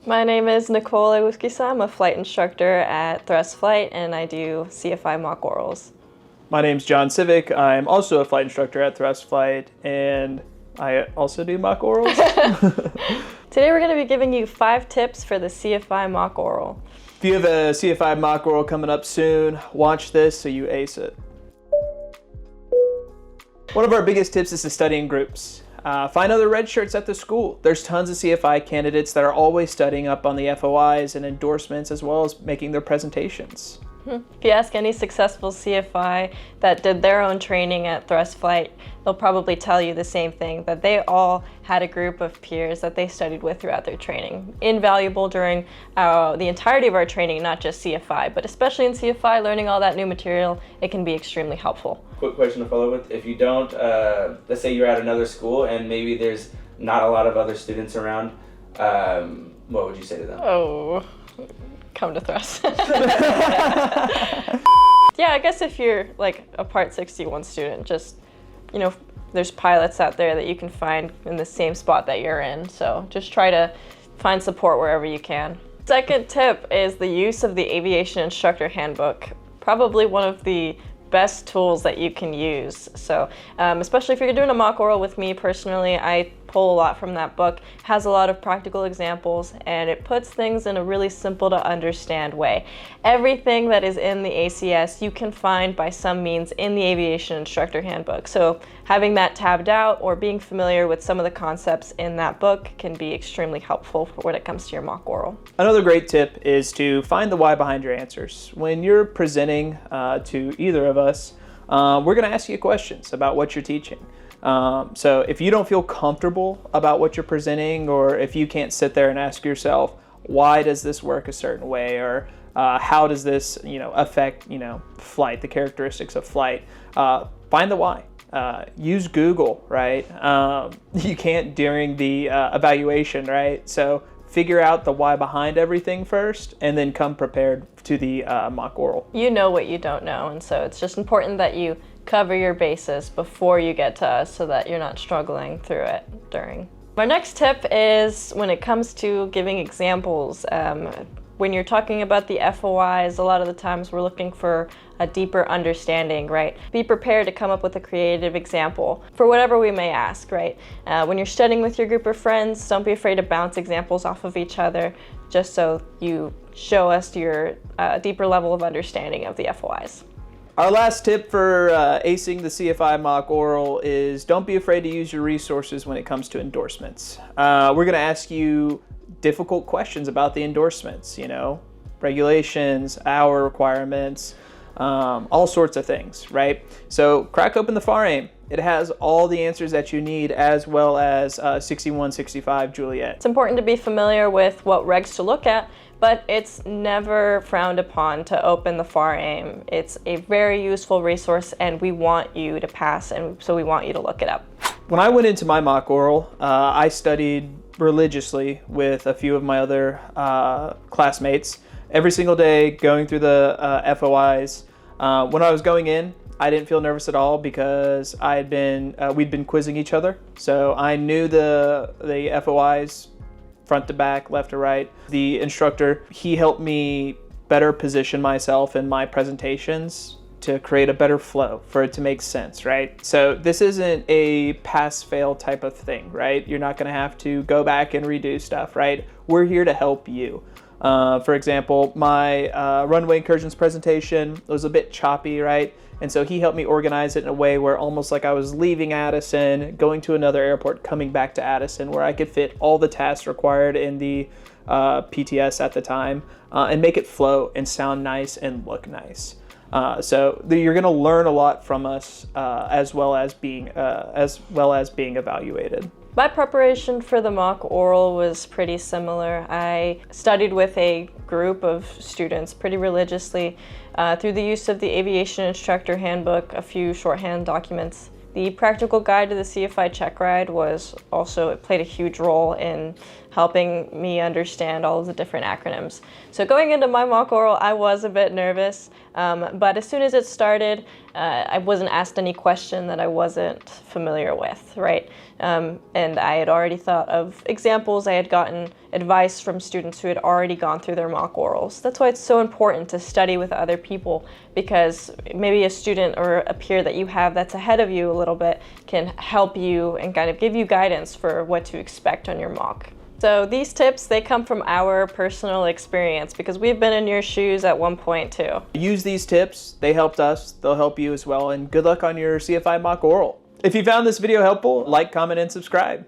My name is Nicole Ewuskisa. I'm a flight instructor at Thrust Flight, and I do CFI mock orals. My name's John Civic. I'm also a flight instructor at Thrust Flight, and I also do mock orals. Today we're going to be giving you 5 tips for the CFI mock oral. If you have a CFI mock oral coming up soon, watch this so you ace it. One of our biggest tips is to study in groups. Find other red shirts at the school. There's tons of CFI candidates that are always studying up on the FOIs and endorsements as well as making their presentations. If you ask any successful CFI that did their own training at Thrust Flight, they'll probably tell you the same thing, that they all had a group of peers that they studied with throughout their training. Invaluable during the entirety of our training, not just CFI, but especially in CFI, learning all that new material, it can be extremely helpful. Quick question to follow with. If you don't, let's say you're at another school and maybe there's not a lot of other students around, what would you say to them? Oh, come to Thrust. Yeah, I guess if you're like a Part 61 student, just, there's pilots out there that you can find in the same spot that you're in. So just try to find support wherever you can. Second tip is the use of the Aviation Instructor Handbook. Probably one of the best tools that you can use. So especially if you're doing a mock oral with me personally, I pull a lot from that book. It has a lot of practical examples and it puts things in a really simple to understand way. Everything that is in the ACS you can find by some means in the Aviation Instructor Handbook. So having that tabbed out or being familiar with some of the concepts in that book can be extremely helpful when it comes to your mock oral. Another great tip is to find the why behind your answers. When you're presenting to either of us, we're going to ask you questions about what you're teaching. So if you don't feel comfortable about what you're presenting, or if you can't sit there and ask yourself, why does this work a certain way, or how does this affect flight, the characteristics of flight, find the why. Use Google, right? You can't during the evaluation, right? So figure out the why behind everything first and then come prepared to the mock oral. You know what you don't know, and so it's just important that you cover your bases before you get to us so that you're not struggling through it during. My next tip is when it comes to giving examples. When you're talking about the FOIs, a lot of the times we're looking for a deeper understanding, right? Be prepared to come up with a creative example for whatever we may ask, right? When you're studying with your group of friends, don't be afraid to bounce examples off of each other just so you show us your deeper level of understanding of the FOIs. Our last tip for acing the CFI mock oral is don't be afraid to use your resources when it comes to endorsements. We're going to ask you difficult questions about the endorsements, regulations, hour requirements, all sorts of things, right? So crack open the FAR-AIM. It has all the answers that you need, as well as 6165 Juliet. It's important to be familiar with what regs to look at, but it's never frowned upon to open the FAR-AIM. It's a very useful resource and we want you to pass, and so we want you to look it up. When I went into my mock oral, I studied religiously with a few of my other classmates every single day, going through the FOIs. When I was going in, I didn't feel nervous at all because we'd been quizzing each other. So I knew the FOIs front to back, left to right. The instructor, he helped me better position myself in my presentations to create a better flow for it to make sense, right? So this isn't a pass-fail type of thing, right? You're not gonna have to go back and redo stuff, right? We're here to help you. For example, my runway incursions presentation was a bit choppy, right? And so he helped me organize it in a way where almost like I was leaving Addison, going to another airport, coming back to Addison, where I could fit all the tasks required in the PTS at the time and make it flow and sound nice and look nice. So you're going to learn a lot from us as well as being evaluated. My preparation for the mock oral was pretty similar. I studied with a group of students pretty religiously through the use of the Aviation Instructor Handbook, a few shorthand documents. The practical guide to the CFI Checkride was also, it played a huge role in helping me understand all of the different acronyms. So going into my mock oral, I was a bit nervous, but as soon as it started, I wasn't asked any question that I wasn't familiar with, right? And I had already thought of examples. I had gotten advice from students who had already gone through their mock orals. That's why it's so important to study with other people, because maybe a student or a peer that you have that's ahead of you a little bit can help you and kind of give you guidance for what to expect on your mock. So these tips, they come from our personal experience because we've been in your shoes at one point too. Use these tips. They helped us. They'll help you as well. And good luck on your CFI mock oral. If you found this video helpful, like, comment, and subscribe.